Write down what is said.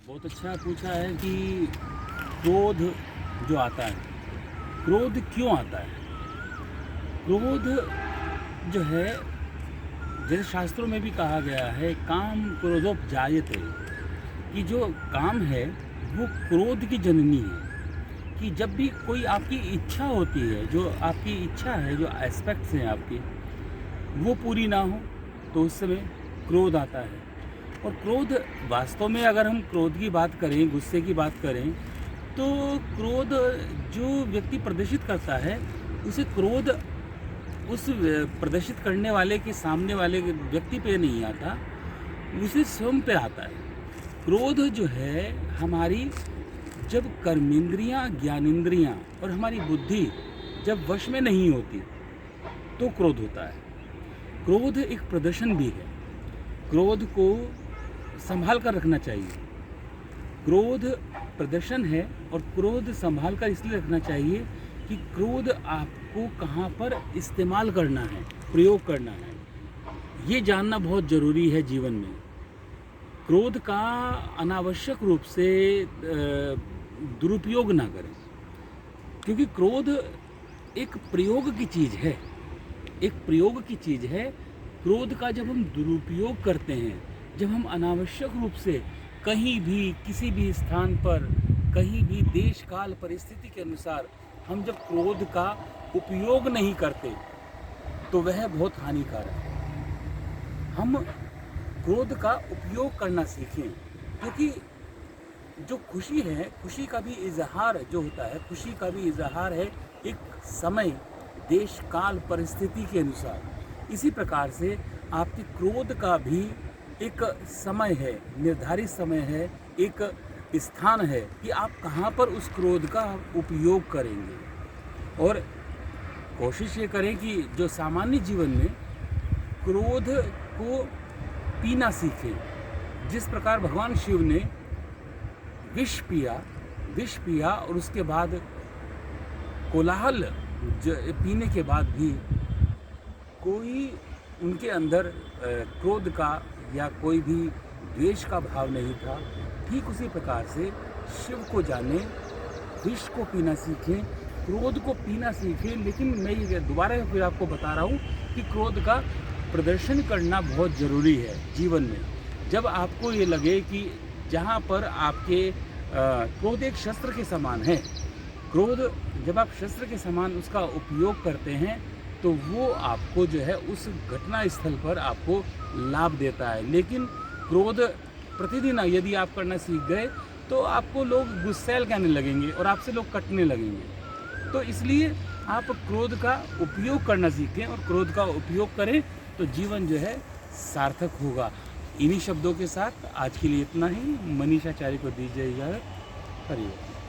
बहुत अच्छा पूछा है कि क्रोध जो आता है, क्रोध क्यों आता है? क्रोध जो है, जैसे शास्त्रों में भी कहा गया है, काम क्रोधोपजायते, कि जो काम है वो क्रोध की जननी है। कि जब भी कोई आपकी इच्छा होती है, जो आपकी इच्छा है, जो एस्पेक्ट्स हैं आपके, वो पूरी ना हो तो उस समय क्रोध आता है। और क्रोध वास्तव में, अगर हम क्रोध की बात करें, गुस्से की बात करें, तो क्रोध जो व्यक्ति प्रदर्शित करता है, उसे क्रोध उस प्रदर्शित करने वाले के सामने वाले व्यक्ति पे नहीं आता, उसे स्वयं पे आता है। क्रोध जो है हमारी, जब कर्मेंद्रियां, ज्ञानेंद्रियां और हमारी बुद्धि जब वश में नहीं होती तो क्रोध होता है। क्रोध एक प्रदर्शन भी है। क्रोध को संभाल कर रखना चाहिए। क्रोध प्रदर्शन है और क्रोध संभाल कर इसलिए रखना चाहिए कि क्रोध आपको कहाँ पर इस्तेमाल करना है, प्रयोग करना है, ये जानना बहुत ज़रूरी है जीवन में। क्रोध का अनावश्यक रूप से दुरुपयोग ना करें, क्योंकि क्रोध एक प्रयोग की चीज़ है, एक प्रयोग की चीज़ है। क्रोध का जब हम दुरुपयोग करते हैं, जब हम अनावश्यक रूप से कहीं भी, किसी भी स्थान पर, कहीं भी देश काल परिस्थिति के अनुसार हम जब क्रोध का उपयोग नहीं करते, तो वह बहुत हानिकारक है। हम क्रोध का उपयोग करना सीखें, क्योंकि जो खुशी है, खुशी का भी इजहार जो होता है, खुशी का भी इजहार है एक समय, देश काल परिस्थिति के अनुसार। इसी प्रकार से आपके क्रोध का भी एक समय है, निर्धारित समय है, एक स्थान है कि आप कहाँ पर उस क्रोध का उपयोग करेंगे। और कोशिश ये करें कि जो सामान्य जीवन में क्रोध को पीना सीखें। जिस प्रकार भगवान शिव ने विष पिया और उसके बाद कोलाहल पीने के बाद भी कोई उनके अंदर क्रोध का या कोई भी द्वेष का भाव नहीं था, ठीक उसी प्रकार से शिव को जाने, विष को पीना सीखें, क्रोध को पीना सीखें। लेकिन मैं ये दोबारा फिर आपको बता रहा हूँ कि क्रोध का प्रदर्शन करना बहुत ज़रूरी है जीवन में। जब आपको ये लगे कि जहाँ पर आपके क्रोध एक शस्त्र के समान है, क्रोध जब आप शस्त्र के समान उसका उपयोग करते हैं, तो वो आपको जो है उस घटना स्थल पर आपको लाभ देता है। लेकिन क्रोध प्रतिदिन यदि आप करना सीख गए, तो आपको लोग गुस्सैल कहने लगेंगे और आपसे लोग कटने लगेंगे। तो इसलिए आप क्रोध का उपयोग करना सीखें और क्रोध का उपयोग करें, तो जीवन जो है सार्थक होगा। इन्हीं शब्दों के साथ आज के लिए इतना ही। मनीषाचार्य को दीजिए इजाज़त। हरिओम।